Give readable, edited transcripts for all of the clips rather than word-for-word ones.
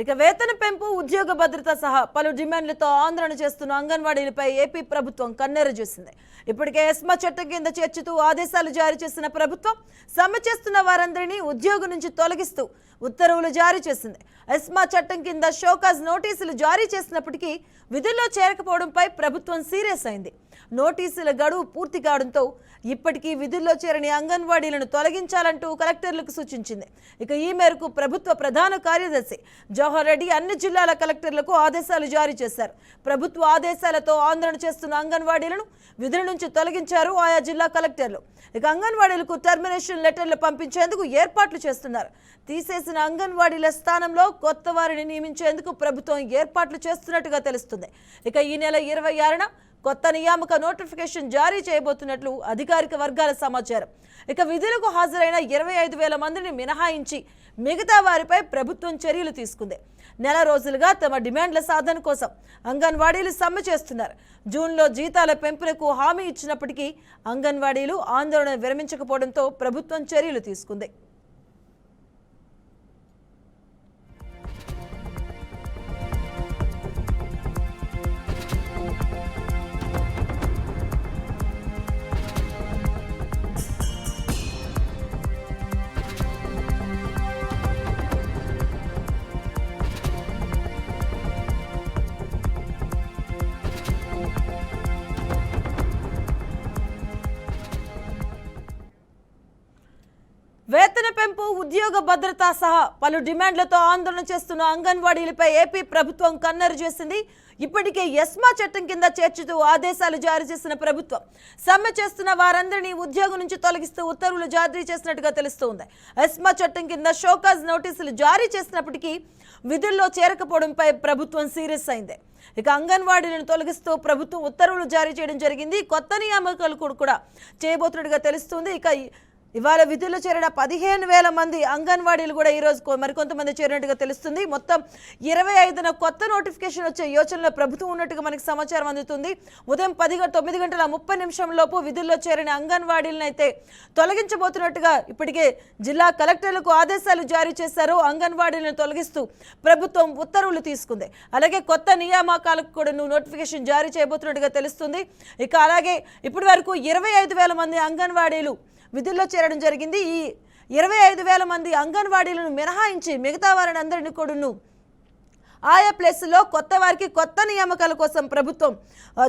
ఇక వేతన పెంపు ఉద్యోగ భద్రత సహా పలు డిమాండ్లతో ఆందోళన చేస్తున్న అంగన్వాడీలపై ఏపీ ప్రభుత్వం కన్నెర్ర చేసింది. ఇప్పటికే ఎస్మా చట్టం కింద చేర్చుతూ ఆదేశాలు జారీ చేసిన ప్రభుత్వం సమ్మె చేస్తున్న వారందరినీ ఉద్యోగం నుంచి తొలగిస్తూ ఉత్తర్వులు జారీ చేసింది. ఎస్మా చట్టం కింద షోకాజ్ నోటీసులు జారీ చేసినప్పటికీ విధుల్లో చేరకపోవడంపై ప్రభుత్వం సీరియస్ అయింది. నోటీసుల గడువు పూర్తి కావడంతో ఇప్పటికీ విధుల్లో చేరని అంగన్వాడీలను తొలగించాలంటూ కలెక్టర్లకు సూచించింది. ఇక ఈ మేరకు ప్రభుత్వ ప్రధాన కార్యదర్శి జవహర్ రెడ్డి అన్ని జిల్లాల కలెక్టర్లకు ఆదేశాలు జారీ చేశారు. ప్రభుత్వ ఆదేశాలతో ఆందోళన చేస్తున్న అంగన్వాడీలను విధుల నుంచి తొలగించారు ఆయా జిల్లా కలెక్టర్లు. ఇక అంగన్వాడీలకు టర్మినేషన్ లెటర్లు పంపించేందుకు ఏర్పాట్లు చేస్తున్నారు. తీసేసిన అంగన్వాడీల స్థానంలో కొత్త వారిని నియమించేందుకు ప్రభుత్వం ఏర్పాట్లు చేస్తున్నట్టుగా తెలుస్తుంది. ఇక ఈ నెల 26న కొత్త నియామక నోటిఫికేషన్ జారీ చేయబోతున్నట్లు అధికారిక వర్గాల సమాచారం. ఇక విధులకు హాజరైన 25,000 మందిని మినహాయించి మిగతా వారిపై ప్రభుత్వం చర్యలు తీసుకుంది. నెల రోజులుగా తమ డిమాండ్ల సాధన కోసం అంగన్వాడీలు సమ్మె చేస్తున్నారు. జూన్లో జీతాల పెంపునకు హామీ ఇచ్చినప్పటికీ అంగన్వాడీలు ఆందోళన విరమించకపోవడంతో ప్రభుత్వం చర్యలు తీసుకుంది. వేతన పెంపు ఉద్యోగ భద్రత సహా పలు డిమాండ్లతో ఆందోళన చేస్తున్న అంగన్వాడీలపై ఏపీ ప్రభుత్వం కన్నెర్ర చేసింది. ఇప్పటికే ఎస్మా చట్టం కింద చేర్చుతూ ఆదేశాలు జారీ చేసిన ప్రభుత్వం సమ్మె చేస్తున్న వారందరినీ ఉద్యోగం నుంచి తొలగిస్తూ ఉత్తర్వులు జారీ చేసినట్టుగా తెలుస్తోంది. ఎస్మా చట్టం కింద షోకాజ్ నోటీసులు జారీ చేసినప్పటికీ విధుల్లో చేరకపోవడంపై ప్రభుత్వం సీరియస్ అయింది. ఇక అంగన్వాడీలను తొలగిస్తూ ప్రభుత్వం ఉత్తర్వులు జారీ చేయడం జరిగింది. కొత్త నియామకాలు కూడా చేయబోతున్నట్టుగా తెలుస్తుంది. ఇక ఇవాళ విధుల్లో చేరిన 15,000 మంది అంగన్వాడీలు కూడా ఈరోజు మరికొంతమంది చేరినట్టుగా తెలుస్తుంది. మొత్తం 25న కొత్త నోటిఫికేషన్ వచ్చే యోచనలో ప్రభుత్వం ఉన్నట్టుగా మనకి సమాచారం అందుతుంది. ఉదయం 9:30 విధుల్లో చేరిన అంగన్వాడీలను అయితే తొలగించబోతున్నట్టుగా ఇప్పటికే జిల్లా కలెక్టర్లకు ఆదేశాలు జారీ చేశారు. అంగన్వాడీలను తొలగిస్తూ ప్రభుత్వం ఉత్తర్వులు తీసుకుంది. అలాగే కొత్త నియామకాలకు కూడా నోటిఫికేషన్ జారీ చేయబోతున్నట్టుగా తెలుస్తుంది. ఇక అలాగే ఇప్పటి వరకు 25,000 మంది అంగన్వాడీలు విధుల్లో చేరడం జరిగింది. ఈ 25,000 మంది అంగన్వాడీలను మినహాయించి మిగతా వారిని అందరినీ కూడా ఆయా ప్లేసుల్లో కొత్త వారికి కొత్త నియామకాల కోసం ప్రభుత్వం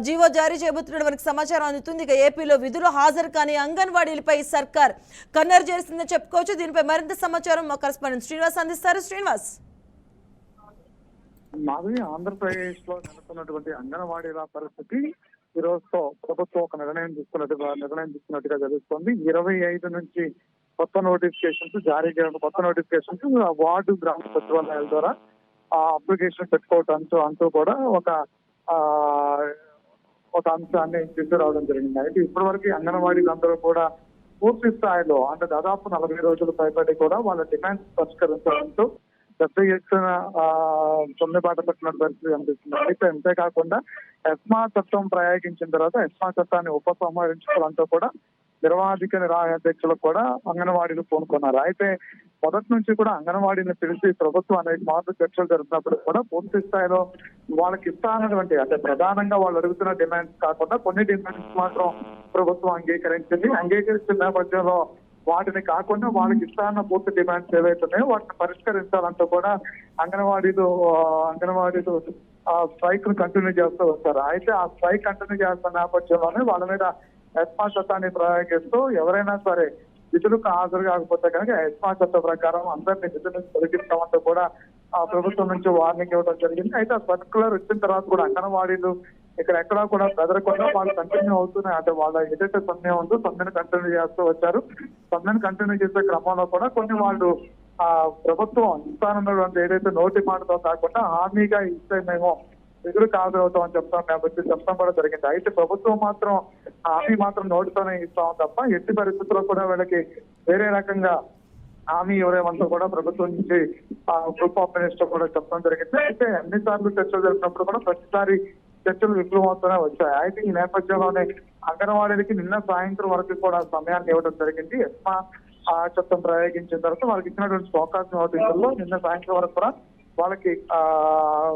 జీవో జారీ చేయబోతున్నట్టు మనకి సమాచారం అందుతుంది. ఇక ఏపీలో విధులు హాజరు కానీ అంగన్వాడీలపై సర్కార్ కన్నెర్ర చేసిందని చెప్పుకోవచ్చు. దీనిపై మరింత సమాచారం మా కరెస్పాండెంట్ శ్రీనివాస్ అందిస్తారు. శ్రీనివాస్, ఆంధ్రప్రదేశ్ లో నెలకొన్నటువంటి అంగన్వాడీల పరిస్థితి ఈ రోజుతో ప్రభుత్వం ఒక నిర్ణయం తీసుకున్నట్టుగా తెలుస్తోంది. 25 నుంచి కొత్త నోటిఫికేషన్స్ జారీ చేయడం, కొత్త నోటిఫికేషన్స్ వార్డు గ్రామ సచివాలయాల ద్వారా అప్లికేషన్ పెట్టుకోవటం అంటూ కూడా ఒక అంశాన్ని తీసుకురావడం జరిగింది. అయితే ఇప్పటి వరకు అంగన్వాడీలందరూ కూడా పూర్తి స్థాయిలో అంటే దాదాపు 40 రోజుల పైబడి కూడా వాళ్ళ డిమాండ్స్ పరిష్కరించడంతో పెద్ద ఎత్తున సొమ్మెబాట పెట్టిన పరిస్థితి కనిపిస్తుంది. అయితే అంతేకాకుండా ఎస్మా చట్టం ప్రయోగించిన తర్వాత ఎస్మా చట్టాన్ని ఉపసంహరించుకోవడంతో కూడా నిర్వాధిక అధ్యక్షులకు కూడా అంగన్వాడీలు పూనుకున్నారు. అయితే మొదటి నుంచి కూడా అంగన్వాడీని పిలిచి ప్రభుత్వం అనేక మార్పులు చర్చలు జరుగుతున్నప్పుడు కూడా పూర్తి స్థాయిలో వాళ్ళకి ఇస్తానటువంటి అంటే ప్రధానంగా వాళ్ళు అడుగుతున్న డిమాండ్స్ కాకుండా కొన్ని డిమాండ్స్ మాత్రం ప్రభుత్వం అంగీకరించిన నేపథ్యంలో వాటిని కాకుండా వాళ్ళకి ఇస్తాన్న పూర్తి డిమాండ్స్ ఏవైతున్నాయో వాటిని పరిష్కరించాలంటూ కూడా అంగన్వాడీలు స్ట్రైక్ ను కంటిన్యూ చేస్తూ వస్తారు. అయితే ఆ స్ట్రైక్ కంటిన్యూ చేస్తున్న నేపథ్యంలోనే వాళ్ళ మీద ఎస్మా చట్టాన్ని ప్రయోగిస్తూ ఎవరైనా సరే విధులకు హాజరు కాకపోతే కనుక ఎస్మా చట్టం ప్రకారం అందరినీ విధుల నుంచి తొలగిస్తామంటూ కూడా ఆ ప్రభుత్వం నుంచి వార్నింగ్ ఇవ్వడం జరిగింది. అయితే ఆ సర్క్యులర్ వచ్చిన తర్వాత కూడా అంగన్వాడీలు ఇక్కడ ఎక్కడా కూడా బెదరకుండా వాళ్ళు కంటిన్యూ అవుతున్నాయి. అంటే వాళ్ళ ఏదైతే సమయం ఉందో సమ్మెను కంటిన్యూ చేస్తూ వచ్చారు. సమ్మెను కంటిన్యూ చేసే క్రమంలో కూడా కొన్ని వాళ్ళు ప్రభుత్వం ఇస్తానన్నటువంటి ఏదైతే నోటి మాటతో కాకుండా హామీగా ఇస్తే మేము విధులకు హాజరవుతామని చెప్తాం కూడా జరిగింది. అయితే ప్రభుత్వం మాత్రం హామీ మాత్రం నోటితోనే ఇస్తాం తప్ప ఎట్టి పరిస్థితుల్లో కూడా వీళ్ళకి వేరే రకంగా హామీ ఎవరేమంతా కూడా ప్రభుత్వం నుంచి గ్రూప్ ఆఫ్ మినిస్టర్ కూడా చెప్పడం జరిగింది. అయితే అన్నిసార్లు చర్చలు జరిపినప్పుడు కూడా ప్రతిసారి చర్చలు విఫలమవుతూనే వచ్చాయి. అయితే ఈ నేపథ్యంలోనే అంగన్వాడీలకి నిన్న సాయంత్రం వరకు కూడా సమయాన్ని ఇవ్వడం జరిగింది. ఎస్మా చట్టం ప్రయోగించిన తర్వాత వాళ్ళకి ఇచ్చినటువంటి షోకాజ్ నోటీసుల్లో నిన్న సాయంత్రం వరకు కూడా వాళ్ళకి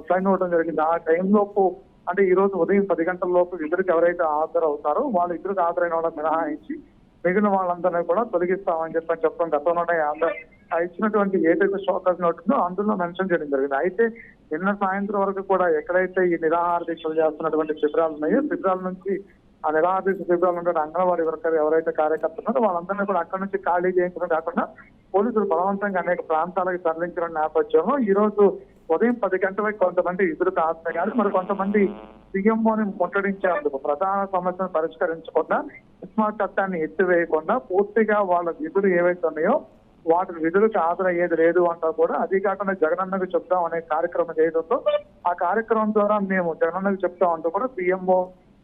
సైన్ ఇవ్వడం జరిగింది. ఆ టైం లోపు అంటే ఈ రోజు ఉదయం 10 గంటల లోపు విధులకు ఎవరైతే హాజరవుతారో వాళ్ళ ఇద్దరికి హాజరైన వాళ్ళని మినహాయించి మిగిలిన వాళ్ళందరినీ కూడా తొలగిస్తామని చెప్పడం గతంలోనే ఇచ్చినటువంటి ఏదైతే షోకాజ్ నోట్ ఉందో అందులో మెన్షన్ చేయడం జరిగింది. అయితే నిన్న సాయంత్రం వరకు కూడా ఎక్కడైతే ఈ నిరాహార దీక్షలు చేస్తున్నటువంటి శిబిరాలు ఉన్నాయో శిబిరాల నుంచి ఆ నిరాహార దీక్ష శిబిరాలు ఉండే అంగన్వాడీ వర్కర్ ఎవరైతే కార్యకర్తలు ఉన్నారో వాళ్ళందరినీ కూడా అక్కడి నుంచి ఖాళీ చేయించడం కాకుండా పోలీసులు బలవంతంగా అనేక ప్రాంతాలకు తరలించిన నేపథ్యంలో ఈ రోజు ఉదయం 10 గంటలకు కొంతమంది ఎదురుకు ఆస్తున్నారు కానీ మరి కొంతమంది సీఎంఓని ముట్టడించేందుకు ప్రధాన సమస్యను పరిష్కరించకుండా ఎస్మా చట్టాన్ని ఎత్తివేయకుండా పూర్తిగా వాళ్ళ విధులు ఏవైతే ఉన్నాయో వాటి విధులకు హాజరయ్యేది లేదు అంటూ కూడా అది కాకుండా జగనన్నకు చెప్తాం అనే కార్యక్రమం చేయడంతో ఆ కార్యక్రమం ద్వారా మేము జగనన్నకు చెప్తాం అంటూ కూడా సీఎంఓ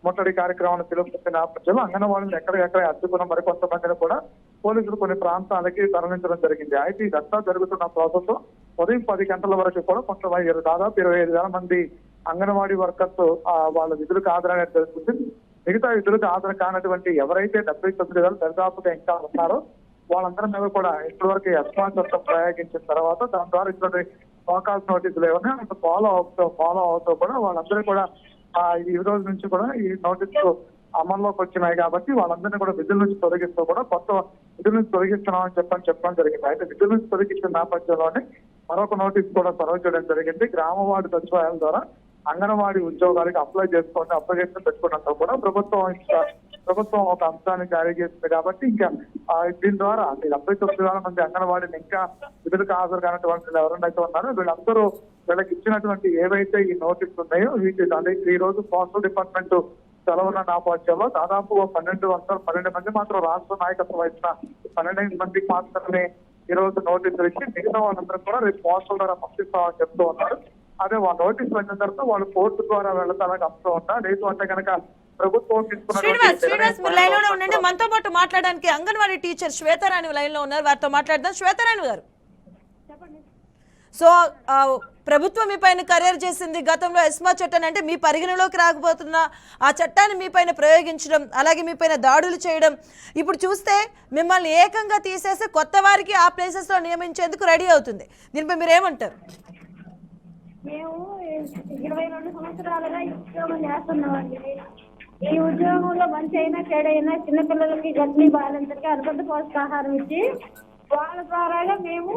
ముట్టడి కార్యక్రమాన్ని పిలుపుతున్న నేపథ్యంలో అంగన్వాడీని ఎక్కడికెక్కడ అడ్డుకున్న మరికొంతమందిని కూడా పోలీసులు కొన్ని ప్రాంతాలకి తరలించడం జరిగింది. అయితే ఇదంతా జరుగుతున్న ప్రాసెస్ ఉదయం 10 గంటల వరకు కూడా దాదాపు 25,000 మంది అంగన్వాడీ వర్కర్స్ వాళ్ళ విధులకు హాజరనే జరుగుతుంది. మిగతా విధులకు హాజరు కానటువంటి ఎవరైతే 79,000 దరిదాపుగా ఇంకా ఉన్నారో వాళ్ళందరి మీద కూడా ఇప్పటి వరకు ఎస్మా చట్టం ప్రయోగించిన తర్వాత దాని ద్వారా ఇటువంటి షోకాజ్ నోటీసులు ఏమన్నా ఫాలో అవుతూ కూడా వాళ్ళందరూ కూడా ఈ రోజు నుంచి కూడా ఈ నోటీసులు అమల్లోకి వచ్చినాయి కాబట్టి వాళ్ళందరినీ కూడా విధుల నుంచి తొలగిస్తూ కూడా కొత్త విధుల నుంచి తొలగిస్తున్నామని చెప్పడం జరిగింది. అయితే విధుల నుంచి తొలగించిన నేపథ్యంలోనే మరొక నోటీస్ కూడా సర్వ్ చేయడం జరిగింది. గ్రామవార్డు సచివాలయాల ద్వారా అంగన్వాడీ ఉద్యోగాలకు అప్లై చేసుకోండి, అప్లికేషన్ పెట్టుకున్నంత కూడా ప్రభుత్వం ఒక అంశాన్ని జారీ చేస్తుంది కాబట్టి ఇంకా దీని ద్వారా 79,000 మంది అంగన్వాడీని ఇంకా విధులకు హాజరు కానటువంటి ఎవరైతే ఉన్నారో వీళ్ళకి ఇచ్చినటువంటి ఏవైతే ఈ నోటీసులు ఉన్నాయో వీటి ఈ రోజు పోస్టల్ డిపార్ట్మెంట్ సెలవుల నేపథ్యంలో దాదాపు 12 మంది మాత్రం రాష్ట్ర నాయకత్వం వహించిన 12 మందికి మాత్రమే ఈ రోజు నోటీసులు ఇచ్చి మిగతా వాళ్ళందరూ కూడా రేపు పోస్టల్ ద్వారా పంపిస్తామని చెప్తూ ఉన్నారు. అదే వాళ్ళ నోటీసులు వచ్చిన తర్వాత వాళ్ళు కోర్టు ద్వారా వెళ్తారని అంటూ ఉన్నారు. లేదు అంటే కనుక ప్రభుత్వం శ్రీనివాస్ లైన్ లో ఉండండి. మనతో పాటు మాట్లాడడానికి అంగన్వాడీ టీచర్ శ్వేతారాణి లైన్ లో ఉన్నారు, వారితో మాట్లాడదాం. శ్వేతారాణి గారు, సో ప్రభుత్వం మీ పైన కరియర్ చేసింది గతంలో ఎస్మా చట్టాన్ని, అంటే మీ పరిగణలోకి రాకపోతున్న ఆ చట్టాన్ని మీ పైన ప్రయోగించడం, అలాగే మీ పైన దాడులు చేయడం, ఇప్పుడు చూస్తే మిమ్మల్ని ఏకంగా తీసేసి కొత్త వారికి ఆ ప్లేసెస్ లో నియమించేందుకు రెడీ అవుతుంది. దీనిపై మీరు ఏమంటారు? మేము 22 సంవత్సరాలుగా ఉద్యోగం చేస్తున్నామండి. ఈ ఉద్యోగంలో మంచి అయినా చెడైనా చిన్నపిల్లలకి గర్భిణీ బాలింతలకి అనుబంధ పోషకాహారం ఇచ్చి వాళ్ళ ద్వారాగా మేము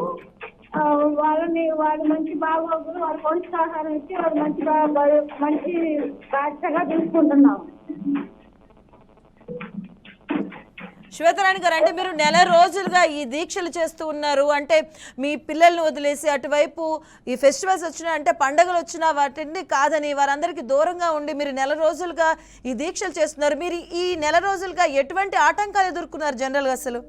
వాళ్ళ మంచి బాగోగులు వాళ్ళ పౌష్టికాహారం ఇచ్చి వాళ్ళు మంచి బాధ్యతగా చూసుకుంటున్నాం. శ్వేతారాణి గారు, అంటే మీరు నెల రోజులుగా ఈ దీక్షలు చేస్తూ ఉన్నారు, అంటే మీ పిల్లల్ని వదిలేసి అటువైపు ఈ ఫెస్టివల్స్ వచ్చినా అంటే పండుగలు వచ్చినా వాటిని కాదని వారందరికీ దూరంగా ఉండి మీరు నెల రోజులుగా ఈ దీక్షలు చేస్తున్నారు. మీరు ఈ నెల రోజులుగా ఎటువంటి ఆటంకాలు ఎదుర్కొన్నారు జనరల్గా అసలు?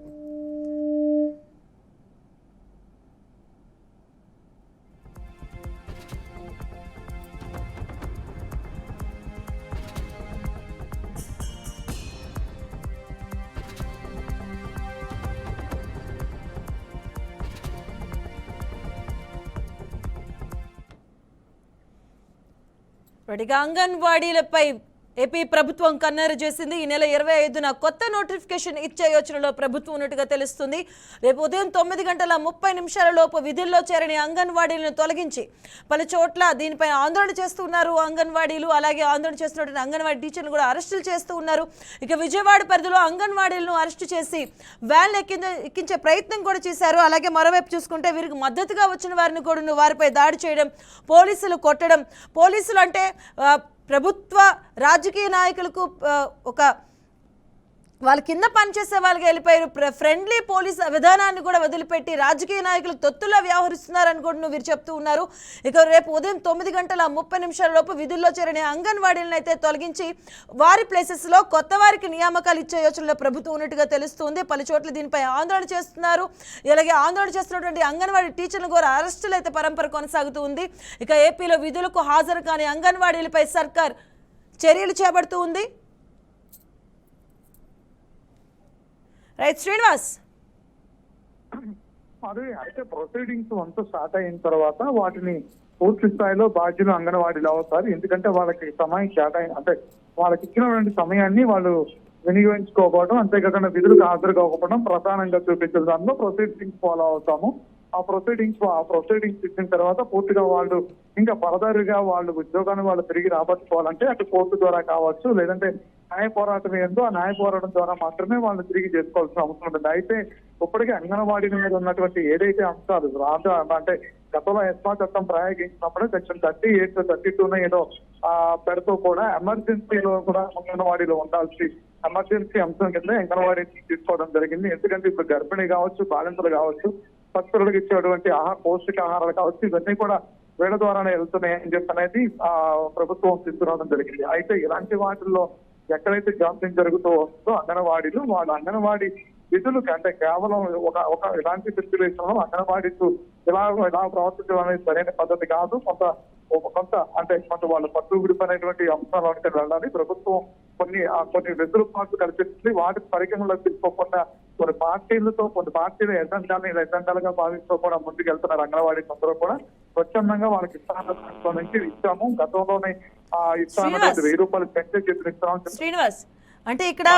ఇక అంగన్వాడీలపై ఏపీ ప్రభుత్వం కన్నెర చేసింది. ఈ నెల 25న కొత్త నోటిఫికేషన్ ఇచ్చే యోచనలో ప్రభుత్వం ఉన్నట్టుగా తెలుస్తుంది. రేపు ఉదయం 9:30 లోపు విధుల్లో చేరని అంగన్వాడీలను తొలగించి పలు చోట్ల దీనిపై ఆందోళన చేస్తూ ఉన్నారు అంగన్వాడీలు. అలాగే ఆందోళన చేస్తున్నటువంటి అంగన్వాడీ టీచర్లు కూడా అరెస్టులు చేస్తూ ఉన్నారు. ఇక విజయవాడ పరిధిలో అంగన్వాడీలను అరెస్టు చేసి వ్యాన్ ఎక్కించే ప్రయత్నం కూడా చేశారు. అలాగే మరోవైపు చూసుకుంటే వీరికి మద్దతుగా వచ్చిన వారిని కూడా వారిపై దాడి చేయడం, పోలీసులు కొట్టడం, పోలీసులు అంటే ప్రభుత్వ రాజకీయ నాయకులకు ఒక వాళ్ళ కింద పనిచేసే వాళ్ళకి వెళ్ళిపోయారు. ఫ్రెండ్లీ పోలీస్ విధానాన్ని కూడా వదిలిపెట్టి రాజకీయ నాయకులకు తొత్తులా వ్యవహరిస్తున్నారని కూడా వీరు చెప్తూ ఉన్నారు. ఇక రేపు ఉదయం 9:30 లోపు విధుల్లో చేరిన అంగన్వాడీలను అయితే తొలగించి వారి ప్లేసెస్లో కొత్త వారికి నియామకాలు ఇచ్చే యోచనలో ప్రభుత్వం ఉన్నట్టుగా తెలుస్తుంది. పలు చోట్ల దీనిపై ఆందోళన చేస్తున్నారు. ఇలాగే ఆందోళన చేస్తున్నటువంటి అంగన్వాడీ టీచర్లు కూడా అరెస్టులు అయితే పరంపర కొనసాగుతూ ఉంది. ఇక ఏపీలో విధులకు హాజరు కాని అంగన్వాడీలపై సర్కార్ చర్యలు చేపడుతూ ఉంది. రైట్ శ్రీనివాస్, అది అయితే ప్రొసీడింగ్స్ వంతు స్టార్ట్ అయిన తర్వాత వాటిని పూర్తి స్థాయిలో బాధ్యులు అంగన్వాడీలు అవుతారు. ఎందుకంటే వాళ్ళకి సమయం కేటాయి అంటే వాళ్ళకి ఇచ్చినటువంటి సమయాన్ని వాళ్ళు వినియోగించుకోకపోవడం, అంతేకాకుండా విధులకు హాజరు కాకపోవడం ప్రధానంగా చూపించడం. దానిలో ప్రొసీడింగ్స్ ఫాలో అవుతాము. ఆ ప్రొసీడింగ్స్ ఇచ్చిన తర్వాత పూర్తిగా వాళ్ళు ఇంకా ఫర్దర్గా వాళ్ళు ఉద్యోగాన్ని వాళ్ళు తిరిగి రాబట్టుకోవాలంటే అటు కోర్టు ద్వారా కావచ్చు, లేదంటే న్యాయ పోరాటం ఏందో ఆ న్యాయ పోరాటం ద్వారా మాత్రమే వాళ్ళు తిరిగి చేసుకోవాల్సిన అవసరం ఉంటుంది. అయితే ఇప్పటికే అంగన్వాడీ మీద ఉన్నటువంటి ఏదైతే అంశాలు అంటే గతంలో ఎస్మా చట్టం ప్రయోగించినప్పుడు సెక్షన్ 38, 32 ఏదో పెడుతూ కూడా ఎమర్జెన్సీలో కూడా అంగన్వాడీలో ఉండాల్సి ఎమర్జెన్సీ అంశం కింద అంగన్వాడీ తీసుకోవడం జరిగింది. ఎందుకంటే ఇప్పుడు గర్భిణి కావచ్చు, బాలింతలు కావచ్చు, పస్తులకు ఇచ్చేటువంటి పౌష్టికాహారాలు కావచ్చు, ఇవన్నీ కూడా వీళ్ళ ద్వారానే వెళ్తున్నాయని చెప్పి అనేది ప్రభుత్వం తీసుకురావడం జరిగింది. అయితే ఇలాంటి వాటిల్లో ఎక్కడైతే జాప్యం జరుగుతూ వస్తుందో అంగన్వాడీలు వాళ్ళ అంగన్వాడీ విధులు అంటే కేవలం ఒక ఇలాంటి సిచ్యువేషన్ లో అంగన్వాడీలు ఇలా ప్రవర్తించడం అనేది సరైన పద్ధతి కాదు. కొంత అంటే వాళ్ళు పట్టు విడిపోయినటువంటి అంశాలకు వెళ్ళాలి. ప్రభుత్వం కొన్ని వెసులుబాట్లు కల్పిస్తుంది. వాటి పరిగణలోకి తీసుకోకుండా కొన్ని పార్టీల ఎజెండాలుగా భావిస్తూ కూడా ముందుకు వెళ్తున్నారు. అంగన్వాడీ అందరూ కూడా స్వచ్ఛందంగా వాళ్ళకి ఇష్టాల నుంచి ఇచ్చాము, గతంలోనే ఇస్తానని 1000 రూపాయలు పెంచే చెప్పిన ఇస్తామని. శ్రీనివాస్, అంటే ఇక్కడ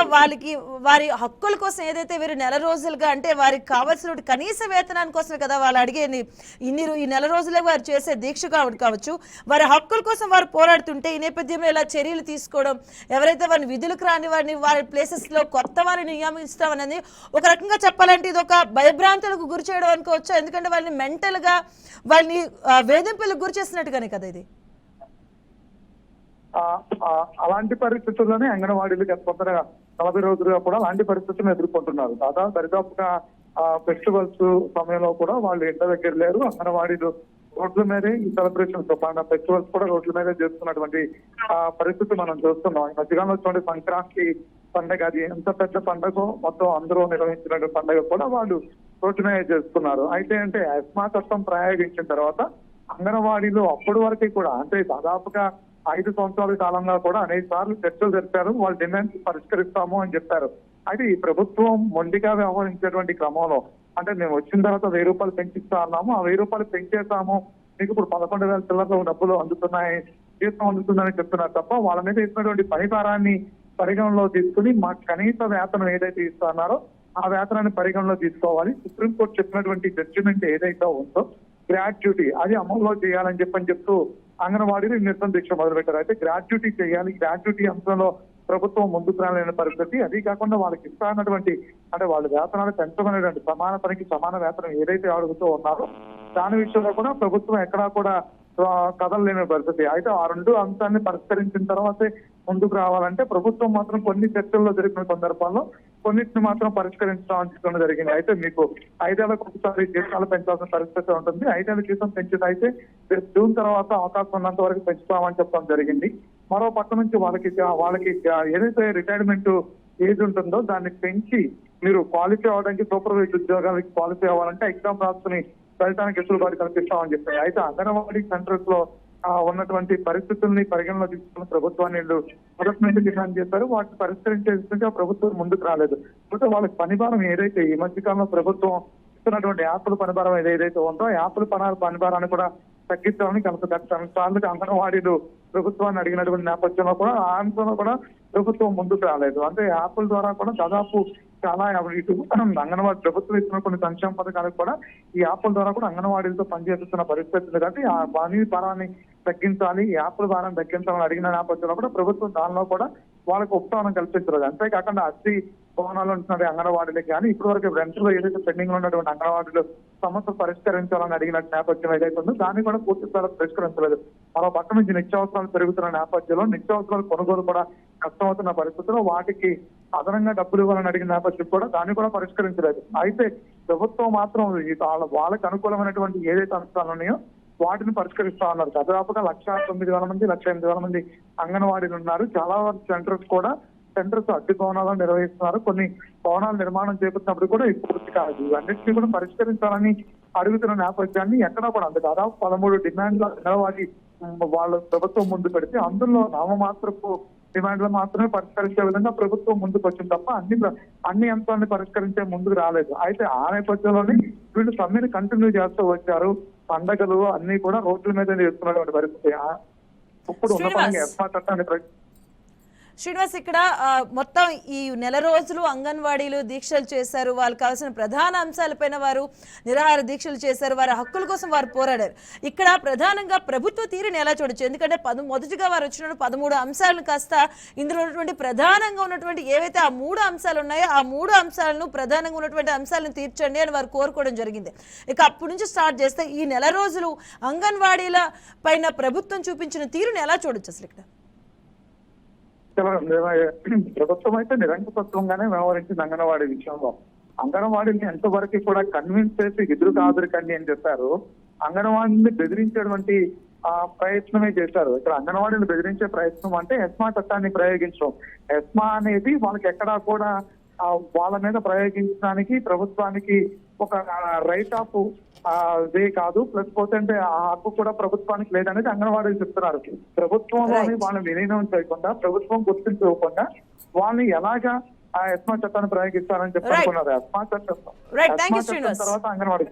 వారి హక్కుల కోసం ఏదైతే వీరు నెల రోజులుగా అంటే వారికి కావాల్సిన కనీస వేతనాన్ని కోసమే కదా వాళ్ళు అడిగేది. ఈ నెల రోజులే వారు చేసే దీక్ష కావచ్చు, వారి హక్కుల కోసం వారు పోరాడుతుంటే ఈ నేపథ్యంలో ఇలా చర్యలు తీసుకోవడం, ఎవరైతే వారిని విధులకు రాని వారిని వారి ప్లేసెస్ లో కొత్త వారిని నియమిస్తాం అనేది ఒక రకంగా చెప్పాలంటే ఇది ఒక భయభ్రాంతులకు గురి చేయడం అనుకోవచ్చు. ఎందుకంటే వాళ్ళని మెంటల్ గా వాళ్ళని వేధింపులకు గురి చేసినట్టుగానే కదా ఇది. అలాంటి పరిస్థితుల్లోనే అంగన్వాడీలు గత 40 రోజులుగా కూడా అలాంటి పరిస్థితులను ఎదుర్కొంటున్నారు. దరిదాపుగా ఫెస్టివల్స్ సమయంలో కూడా వాళ్ళు ఇంటి దగ్గర లేరు. అంగన్వాడీలు రోడ్ల మీదే ఈ సెలబ్రేషన్స్ ఫెస్టివల్స్ కూడా రోడ్ల మీదే చేస్తున్నటువంటి పరిస్థితి మనం చూస్తున్నాం. ఈ మధ్యకాలంలో చూడండి, సంక్రాంతి పండుగ అది ఎంత పెద్ద పండుగ, మొత్తం అందరూ నిర్వహించిన పండుగ కూడా వాళ్ళు రోడ్ల మీదే చేస్తున్నారు. అయితే అంటే ఎస్మా చట్టం ప్రయోగించిన తర్వాత అంగన్వాడీలు అప్పటి వరకు కూడా అంటే దాదాపుగా 5 సంవత్సరాల కాలంగా కూడా అనేక సార్లు చర్చలు జరిపారు. వాళ్ళ డిమాండ్స్ పరిష్కరిస్తాము అని చెప్పారు. అయితే ఈ ప్రభుత్వం మొండిగా వ్యవహరించేటువంటి క్రమంలో అంటే మేము వచ్చిన తర్వాత 1000 రూపాయలు పెంచిస్తా అన్నాము, ఆ 1000 రూపాయలు పెంచేసాము, మీకు ఇప్పుడు 11,000 చిల్లరలో డబ్బులు అందుతున్నాయి, జీతం అందుతుందని చెప్తున్నారు తప్ప వాళ్ళ మీద ఇచ్చినటువంటి పని భారాన్ని పరిగణలో తీసుకుని మాకు కనీస వేతనం ఏదైతే ఇస్తున్నారో ఆ వేతనాన్ని పరిగణలో తీసుకోవాలి. సుప్రీంకోర్టు చెప్పినటువంటి జడ్జిమెంట్ ఏదైతే ఉందో గ్రాట్యుటీ అది అమల్లో చేయాలని చెప్తూ అంగన్వాడీలు నిరసన దీక్ష మొదలుపెట్టారు. అయితే గ్రాట్యుటీ చేయాలి, గ్రాట్యుటీ అంశంలో ప్రభుత్వం ముందుకు రాలేని పరిస్థితి. అది కాకుండా వాళ్ళకి ఇస్తానటువంటి అంటే వాళ్ళ వేతనాలు పెంచమనేటువంటి సమాన పనికి సమాన వేతనం ఏదైతే అడుగుతూ ఉన్నారో దాని విషయంలో కూడా ప్రభుత్వం ఎక్కడా కూడా కదలలేని పరిస్థితి. అయితే ఆ 2 అంశాన్ని పరిష్కరించిన తర్వాతే ముందుకు రావాలంటే ప్రభుత్వం మాత్రం కొన్ని చర్చల్లో జరిగిన సందర్భాల్లో కొన్నిటిని మాత్రం పరిష్కరించడం జరిగింది. అయితే మీకు 5 ఏళ్లకు ఒకసారి జీతాలు పెంచాల్సిన పరిస్థితి ఉంటుంది. 5 ఏళ్ల జీతం పెంచితే అయితే జూన్ తర్వాత అవకాశం ఉన్నంత వరకు పెంచుతామని చెప్పడం జరిగింది. మరో పక్క నుంచి వాళ్ళకి ఏదైతే రిటైర్మెంట్ ఏజ్ ఉంటుందో దాన్ని పెంచి మీరు క్వాలిఫై అవ్వడానికి సూపర్వైజర్ ఉద్యోగాలకి క్వాలిఫై అవ్వాలంటే ఎగ్జామ్ రాసుకుని ఫలితానికి వెసులుబాటు కల్పిస్తామని చెప్పారు. అయితే అంగన్వాడీ సెంటర్స్ లో ఉన్నటువంటి పరిస్థితుల్ని పరిగణలో తీసుకున్న ప్రభుత్వాన్ని మొదటి నుంచి డిమాండ్ చేశారు. వాటిని పరిష్కరించేందుకు ప్రభుత్వం ముందుకు రాలేదు. అంటే వాళ్ళకి పనిభారం ఏదైతే ఈ మధ్యకాలంలో ప్రభుత్వం ఇస్తున్నటువంటి యాప్ల పనిభారం ఏదైతే ఉందో యాప్ల పనిభారాన్ని కూడా తగ్గించాలని సార్లు అంగన్వాడీలు ప్రభుత్వాన్ని అడిగినటువంటి నేపథ్యంలో కూడా ఆ అంశంలో కూడా ప్రభుత్వం ముందుకు రాలేదు. అంటే యాప్ల ద్వారా కూడా దాదాపు చాలా ఇటు అంగన్వాడీ ప్రభుత్వం ఇస్తున్న కొన్ని సంక్షేమ పథకాలకు కూడా ఈ యాప్ల ద్వారా కూడా అంగన్వాడీలతో పనిచేస్తున్న పరిస్థితి ఉంది. కాబట్టి ఆ పని భారాన్ని తగ్గించాలి, యాప్ల భారాన్ని తగ్గించాలని అడిగిన నేపథ్యంలో కూడా ప్రభుత్వం దానిలో కూడా వాళ్ళకు ఉపశమనం కల్పించలేదు. అంతేకాకుండా అస్సీ భవనాలు ఉంటున్న అంగన్వాడీలకు కానీ ఇప్పటి వరకు రెంట్లో ఏదైతే పెండింగ్ లో ఉన్నటువంటి అంగన్వాడీలు సమస్య పరిష్కరించాలని అడిగిన నేపథ్యం ఏదైతే ఉందో దాన్ని కూడా పూర్తి స్థాయిలో పరిష్కరించలేదు. మరో పక్క నుంచి నిత్యావసరాలు పెరుగుతున్న నేపథ్యంలో నిత్యావసరాలు కొనుగోలు కూడా కష్టమవుతున్న పరిస్థితుల్లో వాటికి అదనంగా డబ్బులు ఇవ్వాలని అడిగిన నేపథ్యం కూడా దాన్ని కూడా పరిష్కరించలేదు. అయితే ప్రభుత్వం మాత్రం వాళ్ళకి అనుకూలమైనటువంటి ఏదైతే అంశాలు ఉన్నాయో వాటిని పరిష్కరిస్తా ఉన్నారు. దాదాపుగా 1,09,000 మంది 1,08,000 మంది అంగన్వాడీలు ఉన్నారు. చాలా సెంటర్స్ అద్దె భవనాలను నిర్వహిస్తున్నారు. కొన్ని భవనాలు నిర్మాణం చేపట్టినప్పుడు కూడా పూర్తి కాదు. ఇవన్నింటినీ కూడా పరిష్కరించాలని అడుగుతున్న నేపథ్యాన్ని ఎక్కడా కూడా అంటే దాదాపు 13 డిమాండ్ల అంగన్వాడీ వాళ్ళ ప్రభుత్వం ముందు పెడితే అందులో నామమాత్రపు డిమాండ్లు మాత్రమే పరిష్కరించే విధంగా ప్రభుత్వం ముందుకు వచ్చింది తప్ప అన్ని అంశాలను పరిష్కరించే ముందుకు రాలేదు. అయితే ఆ నేపథ్యంలోనే వీళ్ళు సమ్మెను కంటిన్యూ చేస్తూ వచ్చారు. పండగలు అన్ని కూడా రోడ్ల మీద చేస్తున్నటువంటి పరిస్థితి. ఇప్పుడు ఉన్న పరంగా ఎస్మా చట్టాన్ని శ్రీనివాస్, ఇక్కడ మొత్తం ఈ నెల రోజులు అంగన్వాడీలు దీక్షలు చేశారు. వాళ్ళకి కావాల్సిన ప్రధాన అంశాలపైన వారు నిరాహార దీక్షలు చేశారు. వారి హక్కుల కోసం వారు పోరాడారు. ఇక్కడ ప్రధానంగా ప్రభుత్వ తీరుని ఎలా చూడొచ్చు? ఎందుకంటే మొదటిగా వారు వచ్చిన 13 అంశాలను కాస్త ఇందులో ఉన్నటువంటి ప్రధానంగా ఉన్నటువంటి ఏవైతే ఆ 3 అంశాలు ఉన్నాయో ఆ 3 అంశాలను ప్రధానంగా ఉన్నటువంటి అంశాలను తీర్చండి అని వారు కోరుకోవడం జరిగింది. ఇక అప్పటి నుంచి స్టార్ట్ చేస్తే ఈ నెల రోజులు అంగన్వాడీల పైన ప్రభుత్వం చూపించిన తీరుని ఎలా చూడొచ్చు అసలు ఇక్కడ? ప్రభుత్వం అయితే నిరంకుశత్వంగానే వ్యవహరించింది అంగన్వాడీ విషయంలో. అంగన్వాడీని ఎంతవరకు కూడా కన్విన్స్ చేసి ఎదురు కాదురుకండి అని చెప్పారు. అంగన్వాడీని బెదిరించేటువంటి ప్రయత్నమే చేశారు. ఇక్కడ అంగన్వాడీని బెదిరించే ప్రయత్నం అంటే ఎస్మా చట్టాన్ని ప్రయోగించడం. ఎస్మా అనేది వాళ్ళకి ఎక్కడా కూడా వాళ్ళ మీద ప్రయోగించడానికి ప్రభుత్వానికి ఒక రైట్ ఆఫ్ వే కాదు. ప్లస్ పోతే అంటే ఆ హక్కు కూడా ప్రభుత్వానికి లేదనేది అంగన్వాడీలు చెప్తున్నారు. ప్రభుత్వంలోని వాళ్ళని విలీనం చేయకుండా, ప్రభుత్వం గుర్తించకుండా వాళ్ళని ఎలాగా ఆ ఎస్మా చట్టాన్ని ప్రయోగిస్తారని చెప్పి అనుకున్నారు. ఎస్మా చట్టం తర్వాత అంగన్వాడీ